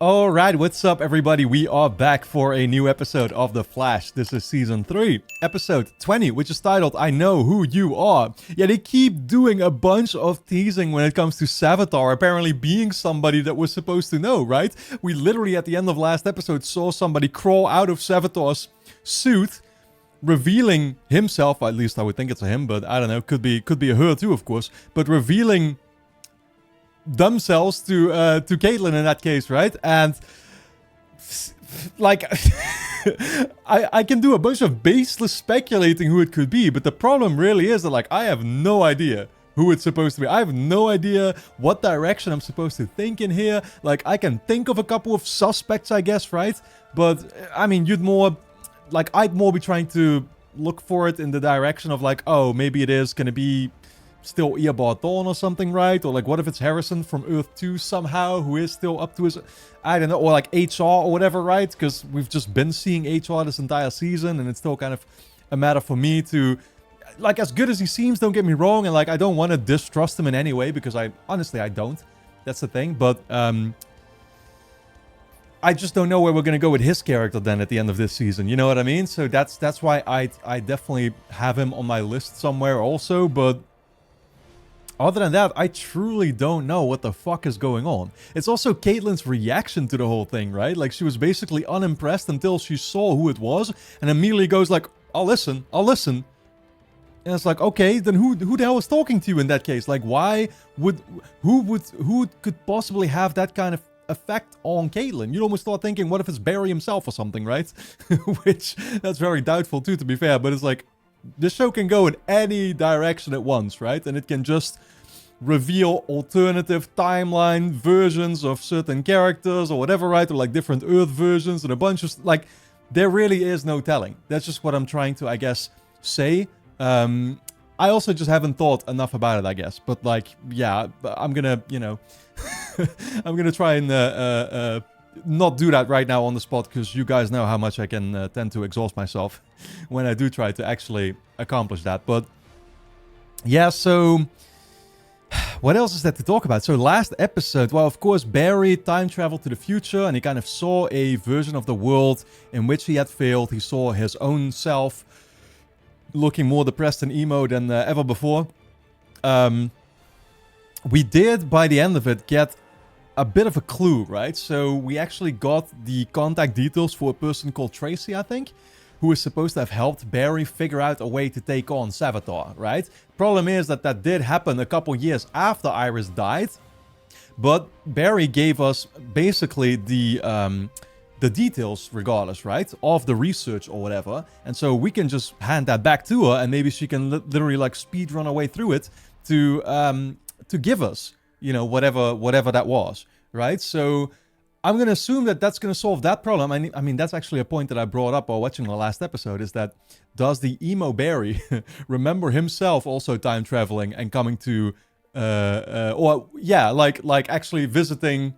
Alright, what's up everybody? We are back for a new episode of The Flash. This is Season 3, Episode 20, which is titled, I Know Who You Are. Yeah, they keep doing a bunch of teasing when it comes to Savitar apparently being somebody that we're supposed to know, right? We literally at the end of last episode saw somebody crawl out of Savitar's suit, revealing himself, at least I would think it's a him, but I don't know, could be a her too, of course, but revealing themselves to Caitlyn in that case, right? And like I can do a bunch of baseless speculating who it could be, but the problem really is that like I have no idea who it's supposed to be. I have no idea what direction I'm supposed to think in here. Like I can think of a couple of suspects, I guess, right? But I mean, I'd more be trying to look for it in the direction of like, oh, maybe it is gonna be still Eobard Dawn or something, right? Or like, what if it's Harrison from Earth 2 somehow, who is still up to his, I don't know, or like HR or whatever, right? Because we've just been seeing HR this entire season, and it's still kind of a matter for me to, like, as good as he seems, don't get me wrong, and like, I don't want to distrust him in any way, because honestly, I don't. That's the thing, but, I just don't know where we're going to go with his character then at the end of this season, you know what I mean? So that's why I definitely have him on my list somewhere also, but other than that, I truly don't know what the fuck is going on. It's also Caitlyn's reaction to the whole thing, right? Like, she was basically unimpressed until she saw who it was, and immediately goes like, I'll listen. And it's like, okay, then who the hell is talking to you in that case? Like, who could possibly have that kind of effect on Caitlyn? You'd almost start thinking, what if it's Barry himself or something, right? Which, that's very doubtful too, to be fair, but it's like, this show can go in any direction at once, right? And it can just reveal alternative timeline versions of certain characters or whatever, right? Or like different Earth versions and a bunch of... Like, there really is no telling. That's just what I'm trying to, I guess, say. I also just haven't thought enough about it, I guess. But like, yeah, I'm gonna, you know... I'm gonna try and not do that right now on the spot, because you guys know how much I can tend to exhaust myself when I do try to actually accomplish that. But yeah, so what else is there to talk about? So last episode, well, of course, Barry time traveled to the future, and he kind of saw a version of the world in which he had failed. He saw his own self looking more depressed and emo than ever before. We did, by the end of it, get a bit of a clue, right? So we actually got the contact details for a person called Tracy, I think, who is supposed to have helped Barry figure out a way to take on Savitar, right? Problem is that did happen a couple years after Iris died, but Barry gave us basically the details regardless, right? Of the research or whatever, and so we can just hand that back to her, and maybe she can literally like speed run her way through it to give us, you know, whatever that was, right? So I'm going to assume that that's going to solve that problem. I mean, that's actually a point that I brought up while watching the last episode, is that does the emo Barry remember himself also time traveling and coming to, or yeah, like actually visiting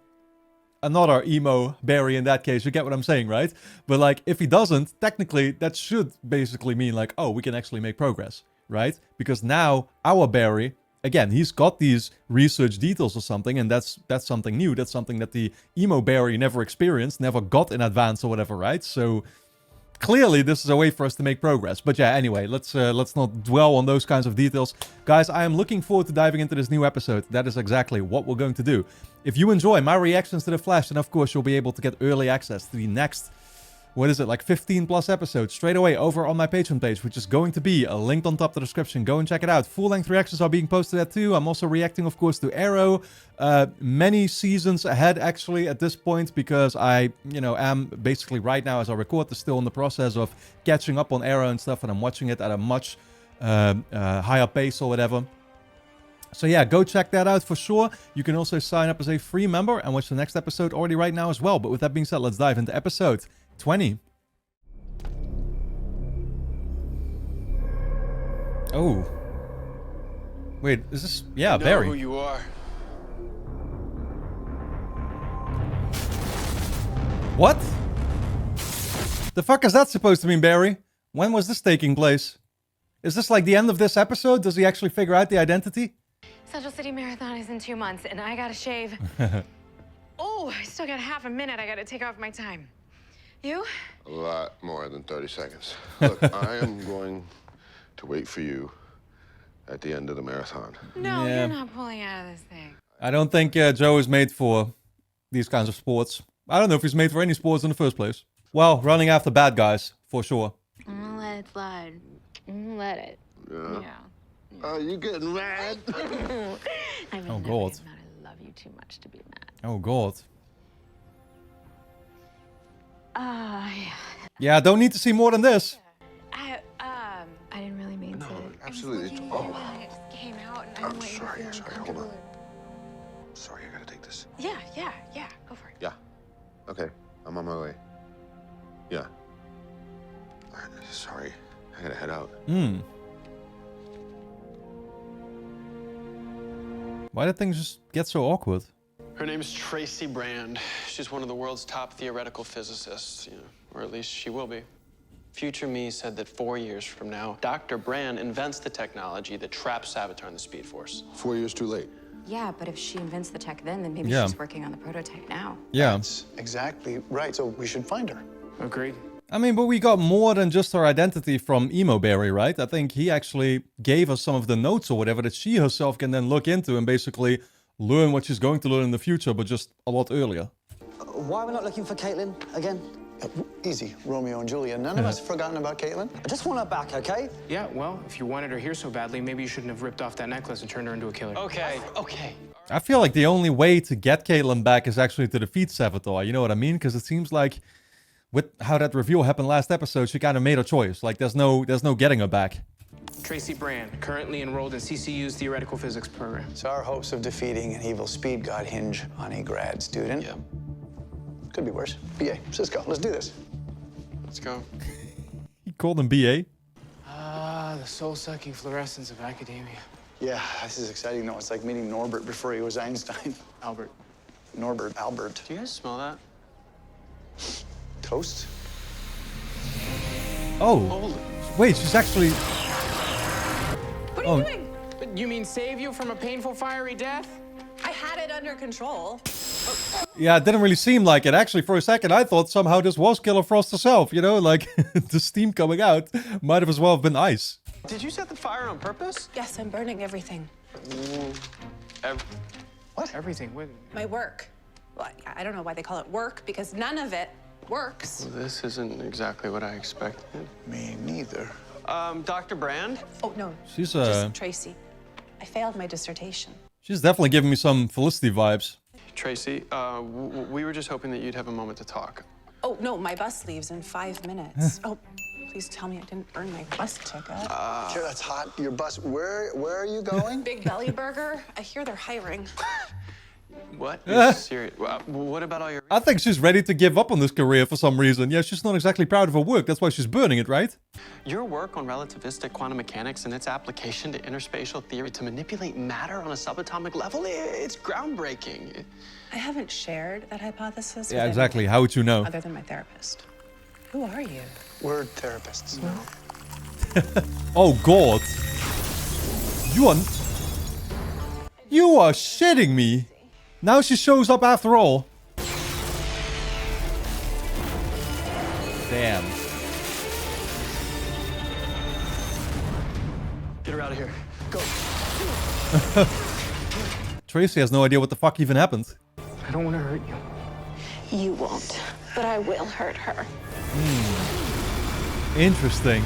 another emo Barry in that case? You get what I'm saying, right? But like, if he doesn't, technically that should basically mean like, oh, we can actually make progress, right? Because now our Barry, again, he's got these research details or something, and that's something new. That's something that the emo Barry never experienced, never got in advance or whatever, right? So clearly this is a way for us to make progress. But yeah, anyway, let's not dwell on those kinds of details. Guys, I am looking forward to diving into this new episode. That is exactly what we're going to do. If you enjoy my reactions to The Flash, then of course you'll be able to get early access to the next, what is it, like 15 plus episodes straight away over on my Patreon page, which is going to be linked on top of the description. Go and check it out. Full-length reactions are being posted there too. I'm also reacting, of course, to Arrow. Many seasons ahead, actually, at this point, because I, you know, am basically right now, as I record this, still in the process of catching up on Arrow and stuff, and I'm watching it at a much higher pace or whatever. So yeah, go check that out for sure. You can also sign up as a free member and watch the next episode already right now as well. But with that being said, let's dive into episode 20. Oh. Wait, is this... Yeah, Barry. Know who you are. What? The fuck is that supposed to mean, Barry? When was this taking place? Is this like the end of this episode? Does he actually figure out the identity? Central City Marathon is in 2 months, and I gotta shave. Oh, I still got half a minute. I gotta take off my time. You? A lot more than 30 seconds. Look, I am going to wait for you at the end of the marathon. No, Yeah. you're not pulling out of this thing. I don't think Joe is made for these kinds of sports. I don't know if he's made for any sports in the first place. Well, running after bad guys, for sure. I'm gonna let it slide. I'm gonna let it. Yeah? Yeah. Oh, you getting mad? I mean, Oh, God. I love you too much to be mad. Oh, God. Yeah. Yeah, don't need to see more than this. I didn't really mean to. Absolutely. It just came out, and I I'm don't want you to sorry, feel sorry, hold uncomfortable. on. Sorry, I gotta take this. Yeah, go for it. Yeah. Okay, I'm on my way. Yeah. Sorry, I gotta head out. Why did things just get so awkward? Her name's Tracy Brand. She's one of the world's top theoretical physicists, or at least she will be. Future me said that 4 years from now, Dr. Brand invents the technology that traps Savitar in the Speed Force. 4 years too late. Yeah, but if she invents the tech then maybe Yeah. she's working on the prototype now. Yeah. That's exactly right, so we should find her. Agreed. I mean, but we got more than just her identity from Emo Berry, right? I think he actually gave us some of the notes or whatever that she herself can then look into and basically learn what she's going to learn in the future, but just a lot earlier. Why are we not looking for Caitlin again? Easy, Romeo and Julia. None of us have forgotten about Caitlin. I just want her back, okay? Yeah, well, if you wanted her here so badly, maybe you shouldn't have ripped off that necklace and turned her into a killer. Okay. I feel like the only way to get Caitlyn back is actually to defeat Savitar, you know what I mean? Because it seems like with how that reveal happened last episode, she kind of made a choice. Like, there's no getting her back. Tracy Brand, currently enrolled in CCU's theoretical physics program. So our hopes of defeating an evil speed god hinge on a grad student. Yeah. Could be worse. BA, Cisco, let's do this. Let's go. He called him BA. The soul-sucking fluorescence of academia. Yeah, this is exciting, though. It's like meeting Norbert before he was Einstein. Albert. Norbert, Albert. Do you guys smell that? Toast? Oh. Wait, she's actually... What are you doing? You mean save you from a painful, fiery death? I had it under control. Yeah, it didn't really seem like it. Actually, for a second, I thought somehow this was Killer Frost herself, you know? Like, the steam coming out might have as well have been ice. Did you set the fire on purpose? Yes, I'm burning everything. What? Everything. What? My work. Well, I don't know why they call it work, because none of it works. Well, this isn't exactly what I expected. Me neither. Dr. Brand? Oh, no. She's Just Tracy. I failed my dissertation. she's definitely giving me some Felicity vibes. Tracy, we were just hoping that you'd have a moment to talk. Oh, no, my bus leaves in 5 minutes. Oh, please tell me I didn't earn my bus ticket. Sure, that's hot. Your bus, where are you going? Big Belly Burger? I hear they're hiring. What? You're serious? What about all your... I think she's ready to give up on this career for some reason. Yeah, she's not exactly proud of her work. That's why she's burning it, right? Your work on relativistic quantum mechanics and its application to interspatial theory to manipulate matter on a subatomic level, it's groundbreaking. I haven't shared that hypothesis Yeah, with exactly. anyone How would you know? other than my therapist. Who are you? We're therapists. Oh, God. You are shitting me. Now she shows up after all. Damn. Get her out of here. Go. Tracy has no idea what the fuck even happened. I don't want to hurt you. You won't, but I will hurt her. Interesting.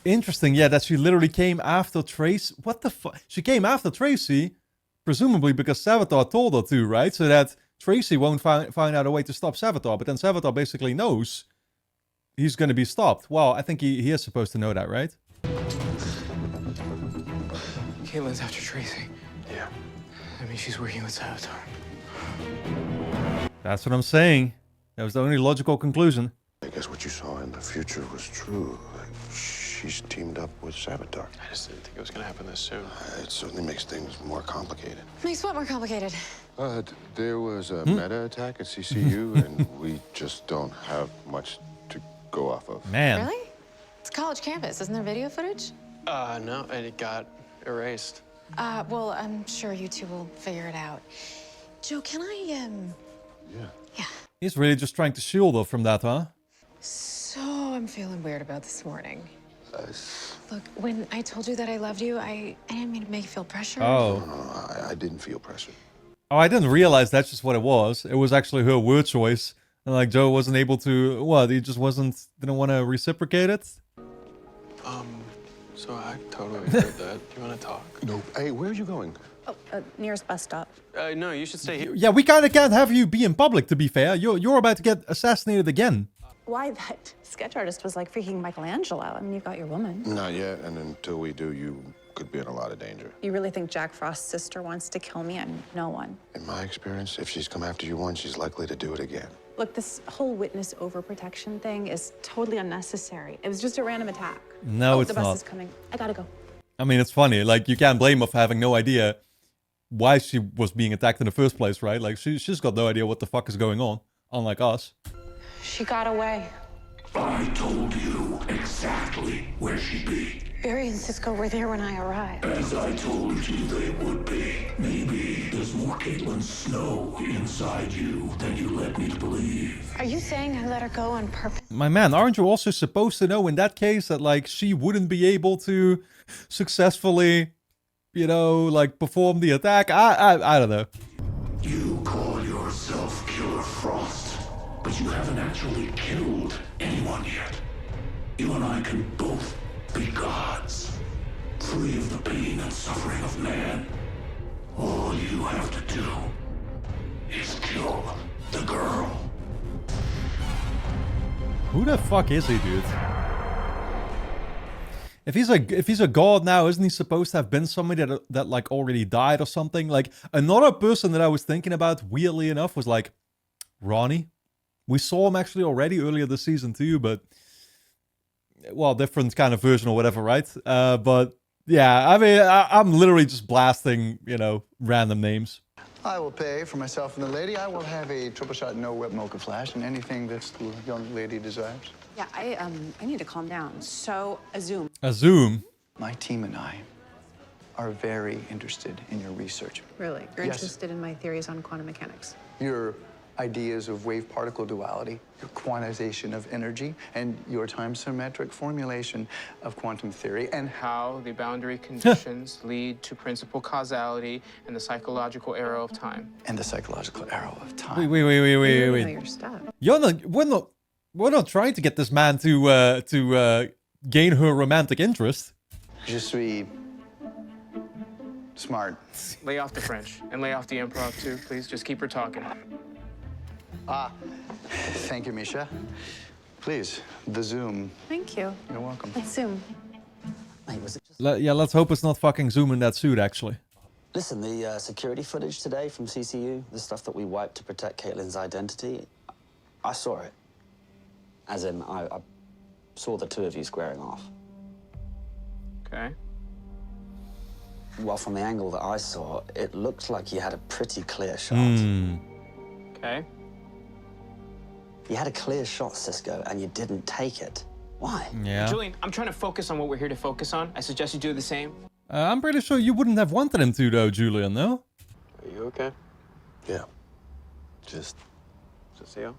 Interesting, yeah, that she literally came after Tracy. What the fuck? She came after Tracy, presumably because Savitar told her to, right? So that Tracy won't find out a way to stop Savitar, but then Savitar basically knows he's going to be stopped. Well, I think he is supposed to know that, right? Caitlin's after Tracy. Yeah. I mean, she's working with Savitar. That's what I'm saying. That was the only logical conclusion. I guess what you saw in the future was true. Like, she's teamed up with Savitar. I just didn't think it was going to happen this soon. It certainly makes things more complicated. Makes what more complicated? There was a meta attack at CCU, and we just don't have much to go off of. Man. Really? It's a college campus. Isn't there video footage? No, and it got erased. Well, I'm sure you two will figure it out. Joe, can I, Yeah. He's really just trying to shield her from that, huh? So I'm feeling weird about this morning. Nice. Look, when I told you that I loved you, I didn't mean to make you feel pressure. Oh. No, I didn't feel pressure. Oh, I didn't realize that's just what it was. It was actually her word choice. And like Joe wasn't able to, what, he just didn't want to reciprocate it? So I totally heard that. Do you want to talk? No. Hey, where are you going? Oh, nearest bus stop. No, you should stay here. Yeah, we kind of can't have you be in public, to be fair. You're about to get assassinated again. Why, that sketch artist was like freaking Michelangelo. I mean, you've got your woman. Not yet, and until we do, you could be in a lot of danger. You really think Jack Frost's sister wants to kill me? I'm no one. In my experience, if she's come after you once, she's likely to do it again. Look, this whole witness overprotection thing is totally unnecessary. It was just a random attack. No, it's the bus not. is coming. I gotta go. I mean, it's funny. Like, you can't blame her for having no idea why she was being attacked in the first place, right? Like, she's got no idea what the fuck is going on, unlike us. She got away. I told you exactly where she'd be. Barry and Cisco were there when I arrived. As I told you they would be. Maybe there's more Caitlin Snow inside you than you led me to believe. Are you saying I let her go on purpose? My man, aren't you also supposed to know in that case that, like, she wouldn't be able to successfully, you know, like, perform the attack? I don't know. You call yourself Killer Frost, but you haven't actually killed anyone yet. You and I can both be gods, free of the pain and suffering of man. All you have to do is kill the girl. Who the fuck is he, dude? If he's a god now, isn't he supposed to have been somebody that like already died or something? Like, another person that I was thinking about, weirdly enough, was like Ronnie. We saw him actually already earlier this season too, but well, different kind of version or whatever, right? But yeah, I mean, I'm literally just blasting, you know, random names. I will pay for myself and the lady. I will have a triple shot no whip mocha flash and anything this young lady desires. Yeah, I need to calm down. So, a Zoom. A Zoom? My team and I are very interested in your research. Really? You're Yes. interested in my theories on quantum mechanics? Your ideas of wave-particle duality, your quantization of energy, and your time-symmetric formulation of quantum theory, and How the boundary conditions lead to principal causality and the psychological arrow of time. the psychological arrow of time. Wait. You really know your stuff. We're not trying to get this man to gain her romantic interest. Je suis smart. Lay off the French and lay off the improv too, please. Just keep her talking. Thank you, Misha. Please, the Zoom. Thank you. You're welcome. Let's Zoom. Mate, was it just... Yeah, let's hope it's not fucking Zoom in that suit, actually. Listen, the security footage today from CCU, the stuff that we wiped to protect Caitlin's identity, I saw it. As in, I saw the two of you squaring off. Okay. Well, from the angle that I saw, it looked like you had a pretty clear shot. Okay. You had a clear shot, Cisco, and you didn't take it. Why? Yeah. Julian, I'm trying to focus on what we're here to focus on. I suggest you do the same. I'm pretty sure you wouldn't have wanted him to, though, Julian, no? Are you okay? Yeah. Just Cecile?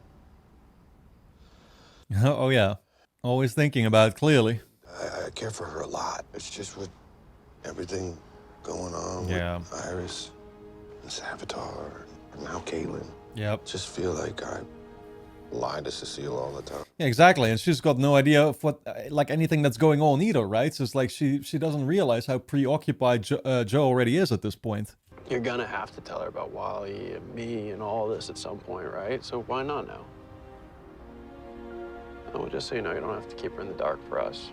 Oh, yeah. Always thinking about it, clearly. I care for her a lot. It's just with everything going on Yeah. with Iris and Savitar and now Caitlin. Yep. Just feel like I lie to Cecile all the time. Yeah, exactly. And she's got no idea of what, like, anything that's going on either, right? So it's like she doesn't realize how preoccupied Joe already is at this point. You're gonna have to tell her about Wally and me and all this at some point, right? So why not now? Oh, just so you know, you don't have to keep her in the dark for us.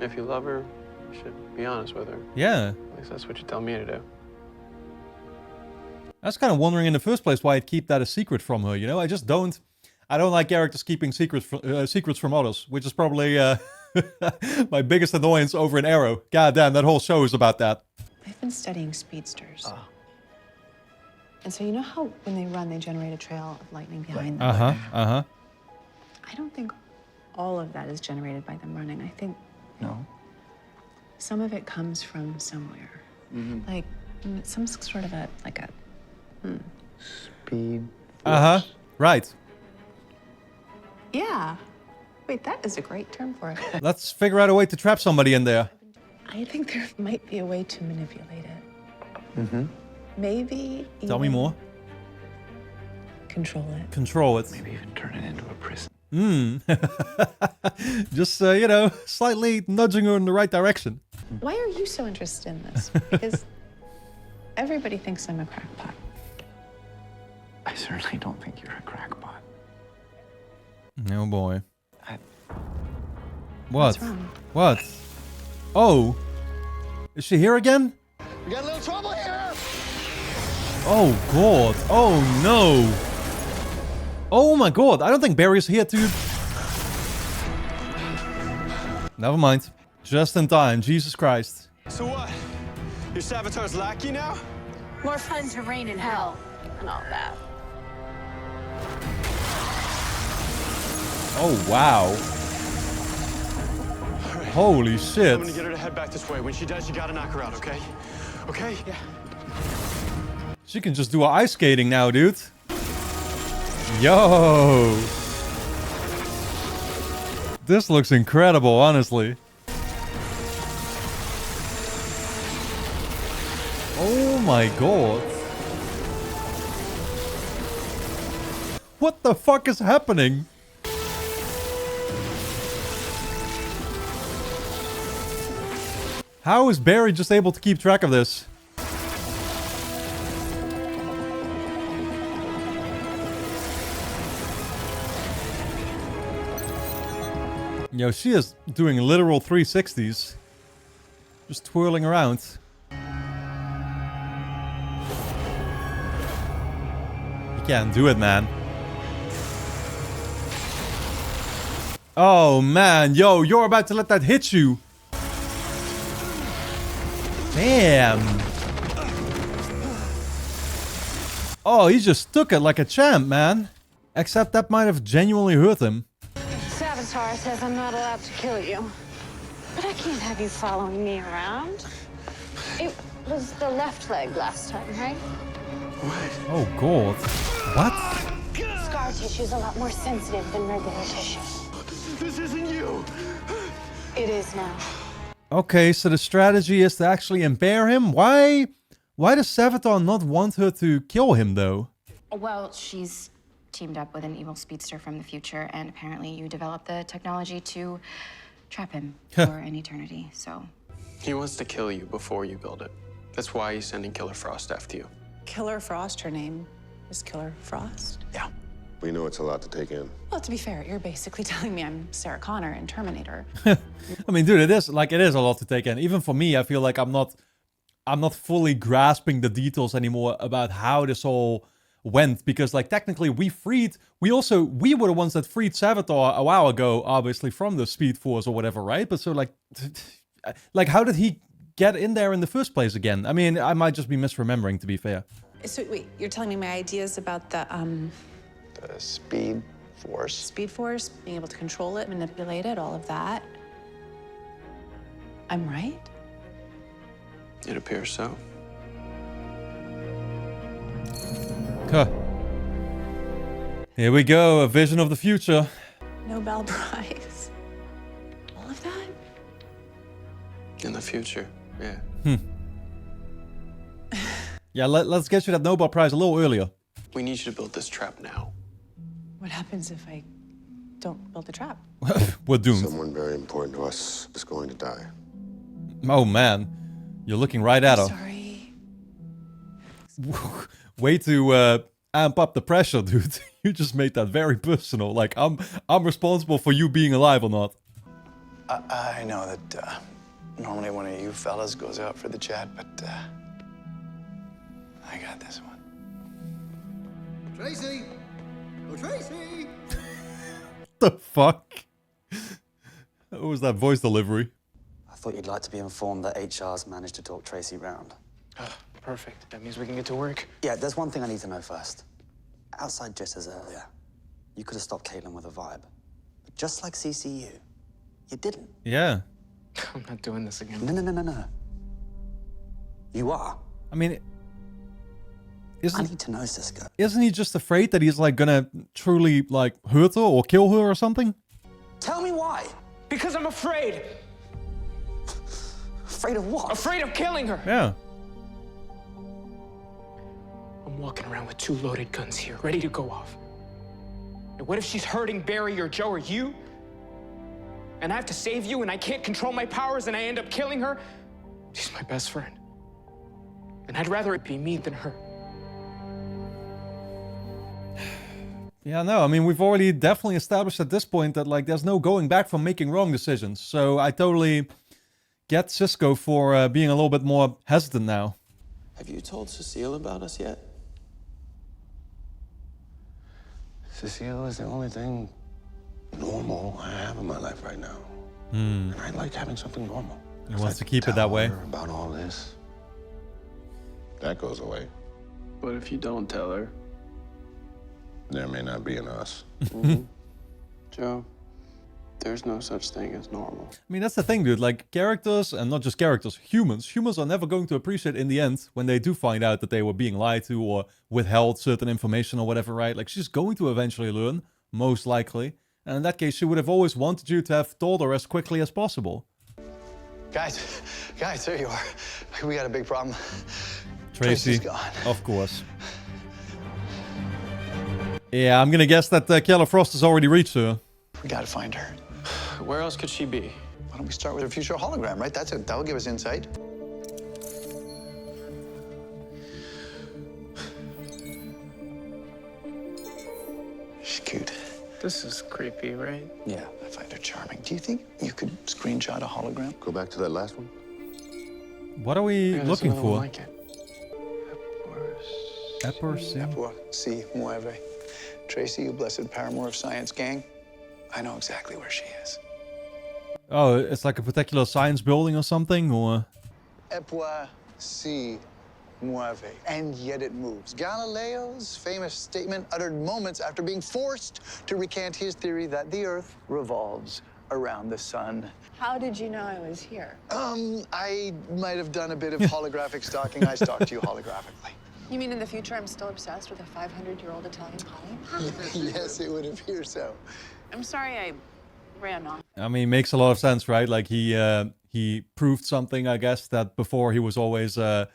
If you love her, you should be honest with her. Yeah. At least that's what you tell me to do. I was kind of wondering in the first place why I'd keep that a secret from her, you know? I don't like characters keeping secrets from others, which is probably my biggest annoyance over an Arrow. God damn, that whole show is about that. I've been studying speedsters. And so you know how when they run, they generate a trail of lightning behind them? I don't think all of that is generated by them running. I think No? some of it comes from somewhere. Like some sort of Speed. Uh-huh. Right. Yeah. Wait, that is a great term for it. Let's figure out a way to trap somebody in there. I think there might be a way to manipulate it. Mm-hmm. Maybe Tell me more. Control it. Control it. Maybe even turn it into a prison. Just, you know, slightly nudging her in the right direction. Why are you so interested in this? Because everybody thinks I'm a crackpot. I certainly don't think you're a crackpot. Oh boy. I- What? What's wrong? What? Oh. Is she here again? We got a little trouble here! Oh god. Oh no. Oh my god. I don't think Barry's here to... Never mind. Just in time. Jesus Christ. So what? You're Savitar's lackey now? More fun to reign in hell and all that. Oh wow. Holy shit. I'm gonna get her to head back this way. When she does, you gotta knock her out, okay? Okay? Yeah. She can just do ice skating now, dude. Yo. This looks incredible, honestly. Oh my god. What the fuck is happening? How is Barry just able to keep track of this? Yo, she is doing literal 360s. Just twirling around. You can't do it, man. Oh, man. Yo, you're about to let that hit you. Damn. Oh, he just took it like a champ, man. Except that might have genuinely hurt him. Savitar says I'm not allowed to kill you. But I can't have you following me around. It was the left leg last time, right? Oh, God. What? Scar tissue's a lot more sensitive than regular tissue. This isn't you! It is now. Okay, so the strategy is to actually impair him? Why does Savitar not want her to kill him, though? Well, she's teamed up with an evil speedster from the future, and apparently you developed the technology to trap him for an eternity, so... He wants to kill you before you build it. That's why he's sending Killer Frost after you. Killer Frost, her name is Killer Frost? Yeah. We know it's a lot to take in. Well, to be fair, you're basically telling me I'm Sarah Connor in Terminator. I mean, dude, it is a lot to take in. Even for me, I feel like I'm not fully grasping the details anymore about how this all went, because like technically we were the ones that freed Savitar a while ago, obviously from the Speed Force or whatever, right? But so like how did he get in there in the first place again? I mean, I might just be misremembering, to be fair. So wait, you're telling me my ideas about the Speed Force. Speed Force, being able to control it, manipulate it, all of that. I'm right? It appears so. Huh. Here we go, a vision of the future. Nobel Prize. All of that? In the future, yeah. Yeah, let's get you that Nobel Prize a little earlier. We need you to build this trap now. What happens if I don't build a trap? We're doomed. Someone very important to us is going to die. Oh man, you're looking right at her. Sorry. Way to amp up the pressure, dude. You just made that very personal. Like I'm responsible for you being alive or not. I know that normally one of you fellas goes out for the chat, but I got this one. Tracy! Oh, Tracy! The fuck? What was that voice delivery? I thought you'd like to be informed that HR's managed to talk Tracy round. Perfect. That means we can get to work. Yeah, there's one thing I need to know first. Outside jitters earlier, you could have stopped Caitlin with a vibe. But just like CCU, you didn't. Yeah. I'm not doing this again. No. You are. I mean, I need to know, Cisco. Isn't he just afraid that he's like gonna truly like hurt her or kill her or something? Tell me why. Because I'm afraid. Afraid of what? Afraid of killing her. Yeah. I'm walking around with 2 loaded guns here, ready to go off. And what if she's hurting Barry or Joe or you? And I have to save you and I can't control my powers and I end up killing her? She's my best friend. And I'd rather it be me than her. Yeah, no, I mean, we've already definitely established at this point that, like, there's no going back from making wrong decisions. So I totally get Cisco for being a little bit more hesitant now. Have you told Cecile about us yet? Cecile is the only thing normal I have in my life right now. And I like having something normal. He wants to keep it that way. About all this, that goes away. But if you don't tell her? There may not be an us. Joe, there's no such thing as normal. I mean, that's the thing, dude. Like, characters, and not just characters, humans are never going to appreciate in the end when they do find out that they were being lied to or withheld certain information or whatever, right? Like, she's going to eventually learn, most likely. And in that case, she would have always wanted you to have told her as quickly as possible. Guys, there you are. We got a big problem. Tracy's gone. Of course. Yeah, I'm gonna guess that Keller Frost has already reached her. We gotta find her. Where else could she be? Why don't we start with her future hologram, right? That's it. That'll give us insight. She's cute. This is creepy, right? Yeah, I find her charming. Do you think you could screenshot a hologram? Go back to that last one. What are we looking for? Like it. Epor si mueve. Tracy, you blessed paramour of science gang. I know exactly where she is. Oh, it's like a particular science building or something, or? Epua si mueve. And yet it moves. Galileo's famous statement uttered moments after being forced to recant his theory that the Earth revolves around the sun. How did you know I was here? I might have done a bit of holographic stalking. I stalked you holographically. You mean in the future I'm still obsessed with a 500-year-old Italian poly? Yes, it would appear so. I'm sorry I ran off. I mean, makes a lot of sense, right? Like he proved something, I guess, that before he was always, you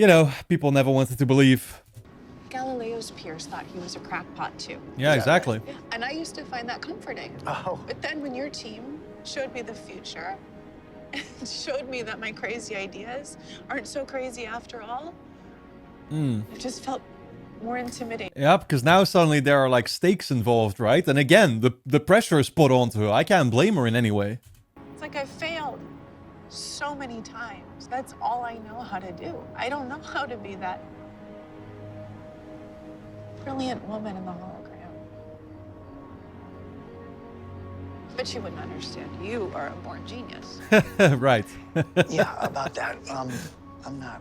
know, people never wanted to believe. Galileo's peers thought he was a crackpot too. Yeah, exactly. And I used to find that comforting. Oh. But then when your team showed me the future, it showed me that my crazy ideas aren't so crazy after all, it just felt more intimidating. Yeah, because now suddenly there are like stakes involved, right? And again, the pressure is put onto her. I can't blame her in any way. It's like I failed so many times. That's all I know how to do. I don't know how to be that brilliant woman in the hologram. But she wouldn't understand. You are a born genius. Right. Yeah, about that. I'm not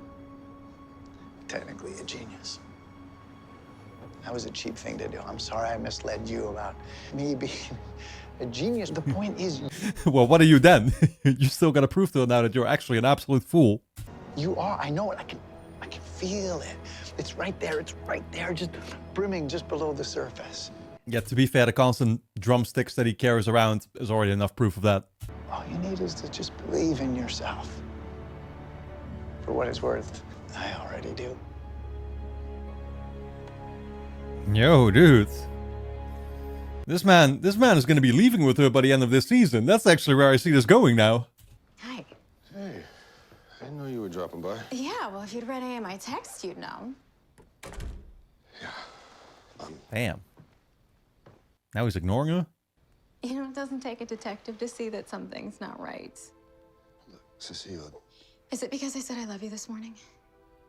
technically a genius. That was a cheap thing to do. I'm sorry I misled you about me being a genius. The point is... Well, what are you then? You still gotta prove to her now that you're actually an absolute fool. You are. I know it. I can feel it. It's right there. It's right there. Just brimming just below the surface. Yeah, to be fair, the constant drumsticks that he carries around is already enough proof of that. All you need is to just believe in yourself. For what it's worth, I already do. Yo, dude. This man is gonna be leaving with her by the end of this season. That's actually where I see this going now. Hi. Hey, I didn't know you were dropping by. Yeah, well, if you'd read any of my texts, you'd know. Yeah. Damn. Now he's ignoring her? You know, it doesn't take a detective to see that something's not right. Look, Cecile. Is it because I said I love you this morning?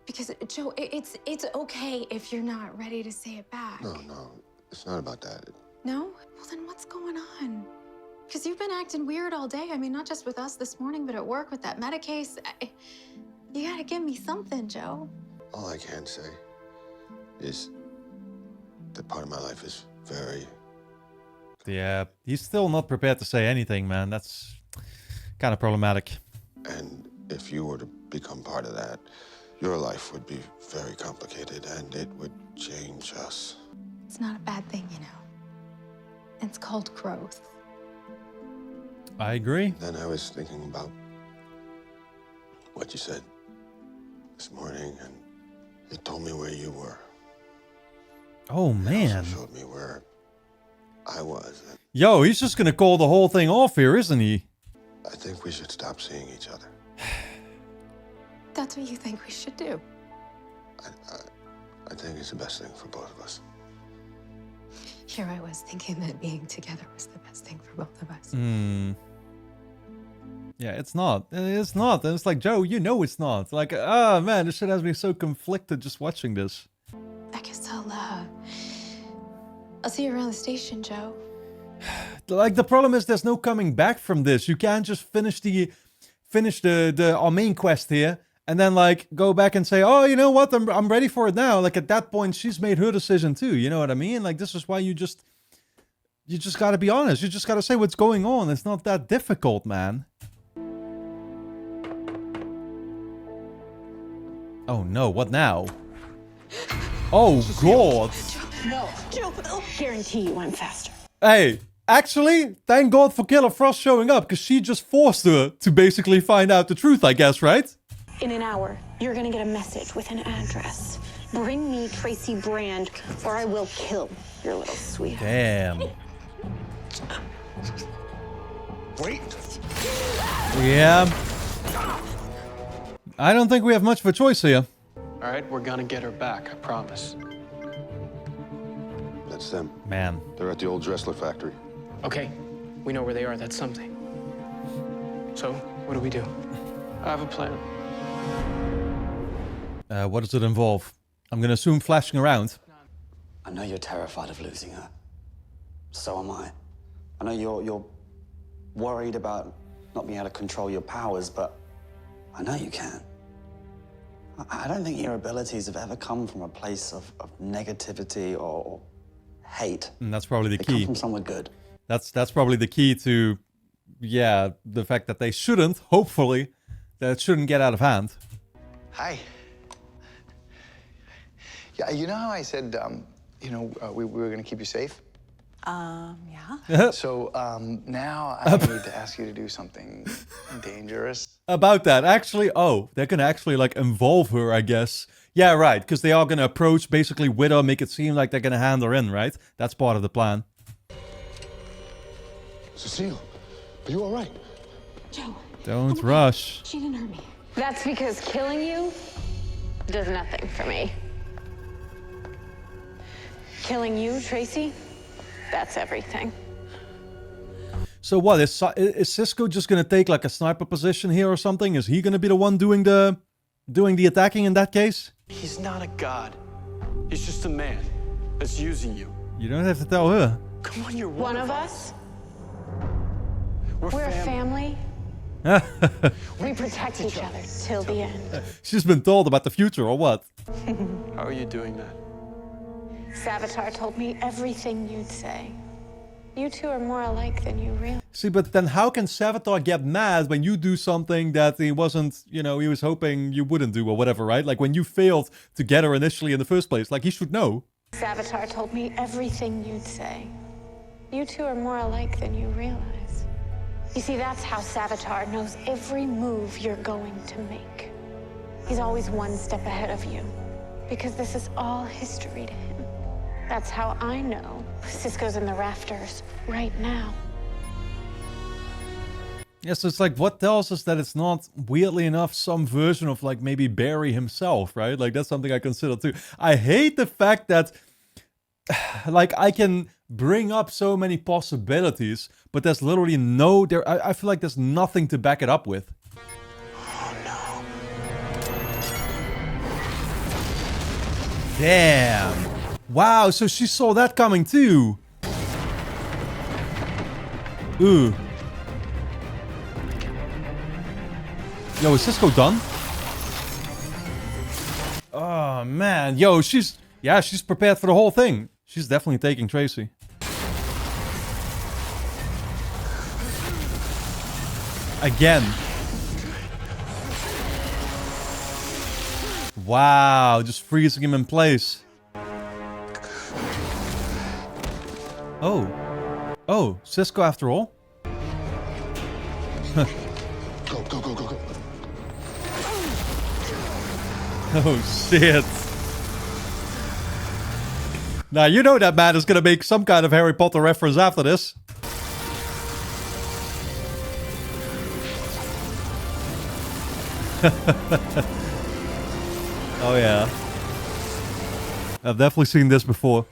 Because, Joe, it's okay if you're not ready to say it back. No, it's not about that. No? Well, then what's going on? Because you've been acting weird all day. I mean, not just with us this morning, but at work with that meta case. You gotta give me something, Joe. All I can say is that part of my life is very... Yeah, he's still not prepared to say anything, man. That's kind of problematic. And if you were to become part of that... your life would be very complicated and it would change us. It's not a bad thing, you know. It's called growth. I agree. Then I was thinking about what you said this morning, and it told me where you were. Oh, man. It also showed me where I was. Yo, he's just gonna call the whole thing off here, isn't he? I think we should stop seeing each other. That's what you think we should do. I think it's the best thing for both of us. Here I was thinking that being together was the best thing for both of us. Yeah, it's not. It's not. And it's like, Joe, you know it's not. Like, ah, man, this shit has me so conflicted just watching this. I guess I'll see you around the station, Joe. Like, the problem is there's no coming back from this. You can't just finish our main quest here and then like go back and say, oh, you know what, I'm ready for it now. Like, at that point she's made her decision too, you know what I mean? Like, this is why you just gotta be honest. You just gotta say what's going on. It's not that difficult, man. Oh no, what now? Oh god. No, Joe, I'll guarantee you I'm faster. Hey, actually, thank God for Killer Frost showing up, because she just forced her to basically find out the truth, I guess, right? In an hour, you're gonna get a message with an address. Bring me Tracy Brand, or I will kill your little sweetheart. Damn. Wait. Yeah. I don't think we have much of a choice here. All right, we're gonna get her back, I promise. That's them. Man. They're at the old Dressler factory. Okay, we know where they are. That's something. So, what do we do? I have a plan. What does it involve? I'm gonna assume flashing around. I know you're terrified of losing her. So am I. I know you're worried about not being able to control your powers, but I know you can. I don't think your abilities have ever come from a place of negativity or hate. And that's probably the They key. come from somewhere good. That's probably the key to, yeah, the fact that they shouldn't, hopefully, that it shouldn't get out of hand. Hi. Yeah, you know how I said, we were going to keep you safe? Yeah. So now I need to ask you to do something dangerous. About that, actually, oh, they're gonna actually, like, involve her, I guess. Yeah, right, because they are gonna approach, basically, with her, make it seem like they're gonna hand her in, right? That's part of the plan. Cecile, are you all right? Joe. Don't rush. She didn't hurt me. That's because killing you does nothing for me. Killing you, Tracy, that's everything. So what, is Cisco just gonna take, like, a sniper position here or something? Is he gonna be the one doing the attacking in that case? He's not a god. He's just a man that's using you. You don't have to tell her. Come on, you're One of us. We're a family. We protect each other till the end. She's been told about the future, or what? How are you doing that? Savitar told me everything you'd say. You two are more alike than you realize. See, but then how can Savitar get mad when you do something that he wasn't, you know, he was hoping you wouldn't do or whatever, right? Like when you failed to get her initially in the first place, like he should know. Savitar told me everything you'd say. You two are more alike than you realize. You see, that's how Savitar knows every move you're going to make. He's always one step ahead of you, because this is all history to him. That's how I know Cisco's in the rafters right now. Yeah, so it's like, what tells us that it's not, weirdly enough, some version of, like, maybe Barry himself, right? Like, that's something I consider too. I hate the fact that, like, I can bring up so many possibilities, but there's literally no, I feel like there's nothing to back it up with. Oh, no. Damn. Wow, so she saw that coming too. Ooh. Yo, is Cisco done? Oh, man. Yo, she's prepared for the whole thing. She's definitely taking Tracy. Again. Wow, just freezing him in place. Oh. Oh, Cisco after all? Go, go, go, go, go. Oh, shit. Now, you know that man is gonna make some kind of Harry Potter reference after this. Oh, yeah. I've definitely seen this before.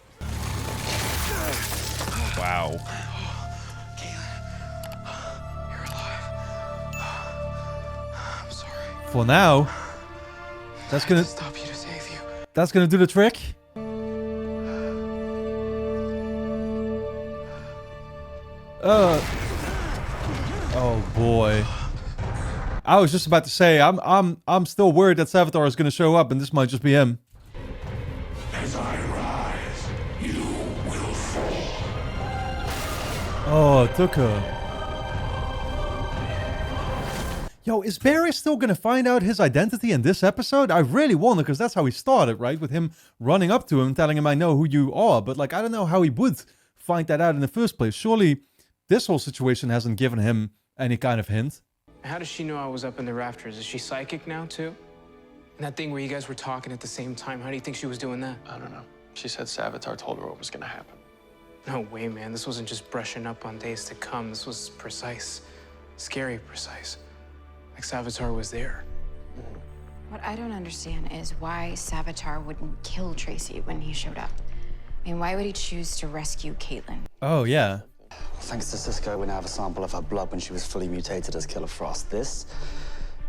Wow. You're alive. I'm sorry. For now, that's gonna Stop you to save you. That's gonna do the trick. Oh boy. I was just about to say I'm still worried that Savitar is gonna show up and this might just be him. As I rise, you will fall. Oh, it took her. Yo, is Barry still gonna find out his identity in this episode? I really wonder, because that's how he started, right? With him running up to him, telling him, I know who you are. But, like, I don't know how he would find that out in the first place. Surely this whole situation hasn't given him any kind of hint. How does she know I was up in the rafters? Is she psychic now, too? And that thing where you guys were talking at the same time, how do you think she was doing that? I don't know. She said Savitar told her what was gonna happen. No way, man. This wasn't just brushing up on days to come. This was precise. Scary precise. Like Savitar was there. What I don't understand is why Savitar wouldn't kill Tracy when he showed up. I mean, why would he choose to rescue Caitlin? Oh, yeah. Thanks to Cisco, we now have a sample of her blood when she was fully mutated as Killer Frost. This,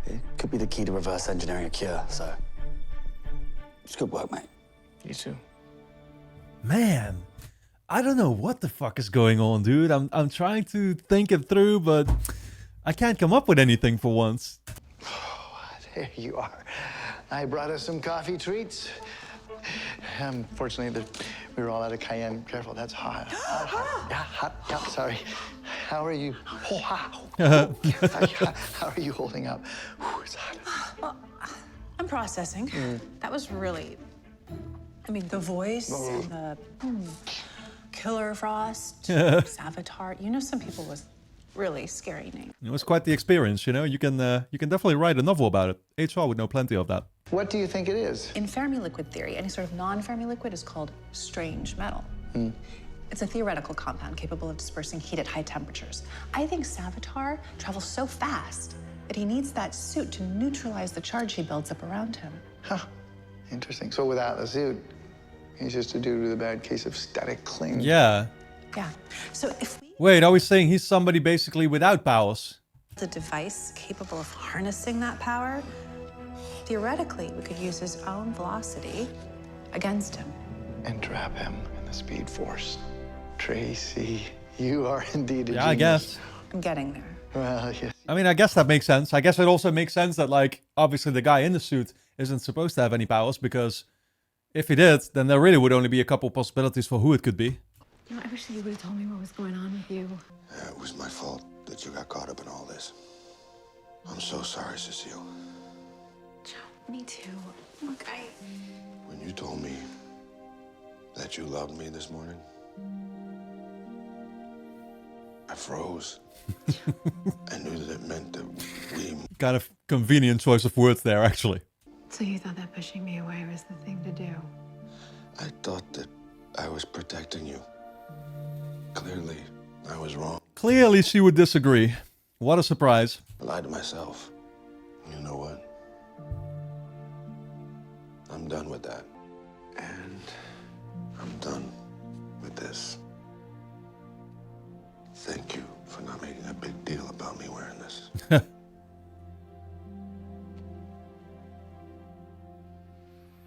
it could be the key to reverse engineering a cure, so... It's good work, mate. You too. Man, I don't know what the fuck is going on, dude. I'm trying to think it through, but I can't come up with anything for once. There you are. I brought us some coffee treats. Fortunately, we were all out of cayenne. Careful, that's hot. Hot. Yeah, hot. Yeah, sorry. How are you? Oh, how are you holding up? Whew, it's hot. Well, I'm processing. That was really, I mean, the voice and the Killer Frost, Savitar. You know, some people was really scary name. It was quite the experience, you know. You can definitely write a novel about it. HR would know plenty of that. What do you think it is? In Fermi liquid theory, any sort of non-Fermi liquid is called strange metal. It's a theoretical compound capable of dispersing heat at high temperatures. I think Savitar travels so fast that he needs that suit to neutralize the charge he builds up around him. Huh. Interesting. So without the suit, he's just a dude with a bad case of static cling. Yeah. Yeah. So if we Wait, are we saying he's somebody basically without powers? build a device capable of harnessing that power, theoretically, we could use his own velocity against him. And trap him in the Speed Force. Tracy, you are indeed a Yeah, I genius. guess. I'm getting there. Well, yes. I mean, I guess that makes sense. I guess it also makes sense that, like, obviously the guy in the suit isn't supposed to have any powers, because if he did, then there really would only be a couple possibilities for who it could be. You know, I wish that you would have told me what was going on with you. Yeah, it was my fault that you got caught up in all this. I'm so sorry, Cecile. Me too. Look, When you told me that you loved me this morning, I froze. I knew that it meant that we... Kind of convenient choice of words there, actually. So you thought that pushing me away was the thing to do? I thought that I was protecting you. Clearly, I was wrong. Clearly she would disagree. What a surprise. I lied to myself. You know what? I'm done with that. And I'm done with this. Thank you for not making a big deal about me wearing this.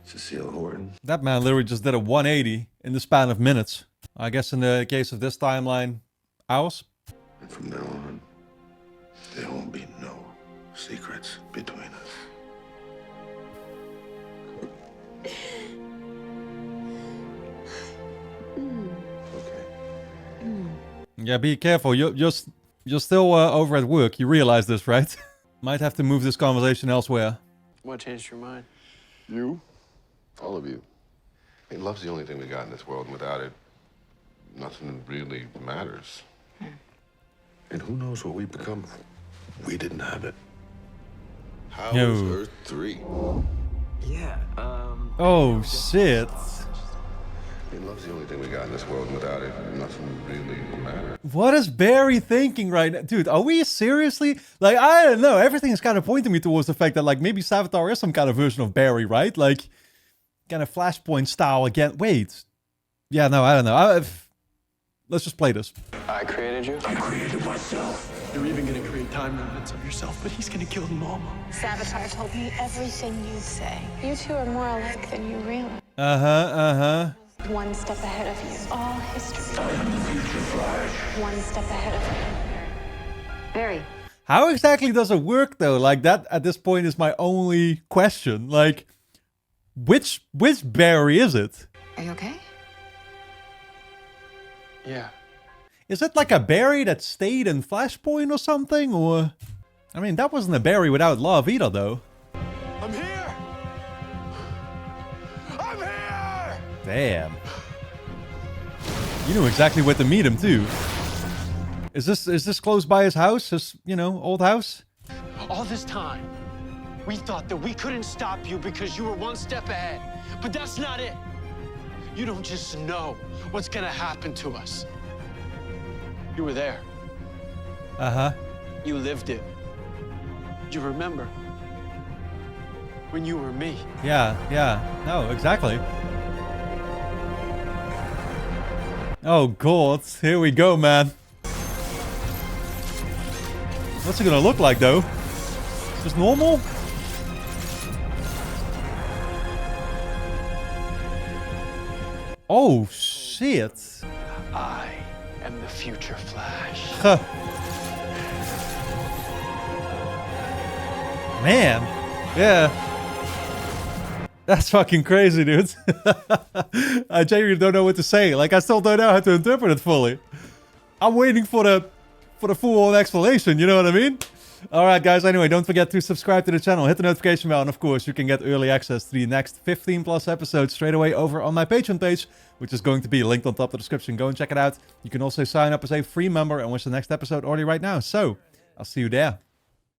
Cecile Horton. That man literally just did a 180 in the span of minutes. I guess in the case of this timeline, hours? And from now on, there won't be no secrets between us. Yeah, be careful. You're still over at work. You realize this, right? Might have to move this conversation elsewhere. What changed your mind? You? All of you. I mean, love's the only thing we got in this world, and without it, nothing really matters. And who knows what we've become? We didn't have it. How is Earth 3? Yeah, Oh, shit. I mean, love's the only thing we got in this world, and without it, nothing really matters. What is Barry thinking right now? Dude, are we seriously? Like, I don't know. Everything is kind of pointing me towards the fact that, like, maybe Savitar is some kind of version of Barry, right? Like, kind of Flashpoint style again. Wait. Yeah, no, I don't know. Let's just play this. I created you? I created myself. You're even gonna create time limits of yourself, but he's gonna kill them all. Savitar told me everything you'd say. You two are more alike than you realize. One step ahead of you. All history. I am the future Flash. One step ahead of you. Barry. How exactly does it work, though? Like, that at this point is my only question. Like, which Barry is it? Are you okay? Yeah. Is it like a Barry that stayed in Flashpoint or something? Or, I mean, that wasn't a Barry without love either, though. I'm here! I'm here! Damn. You knew exactly where to meet him, too. Is this close by his house? His, you know, old house? All this time, we thought that we couldn't stop you because you were one step ahead. But that's not it. You don't just know what's gonna happen to us. You were there. Uh-huh. You lived it. You remember when you were me. Yeah. No, exactly. Oh, God. Here we go, man. What's it gonna look like, though? Just normal? Oh, shit. I am the future Flash. Huh. Man. Yeah. That's fucking crazy, dude. I genuinely don't know what to say. Like, I still don't know how to interpret it fully. I'm waiting for the full-on explanation, you know what I mean? Alright guys, anyway, don't forget to subscribe to the channel, hit the notification bell, and of course you can get early access to the next 15 plus episodes straight away over on my Patreon page, which is going to be linked on top of the description. Go and check it out. You can also sign up as a free member and watch the next episode already right now. So, I'll see you there.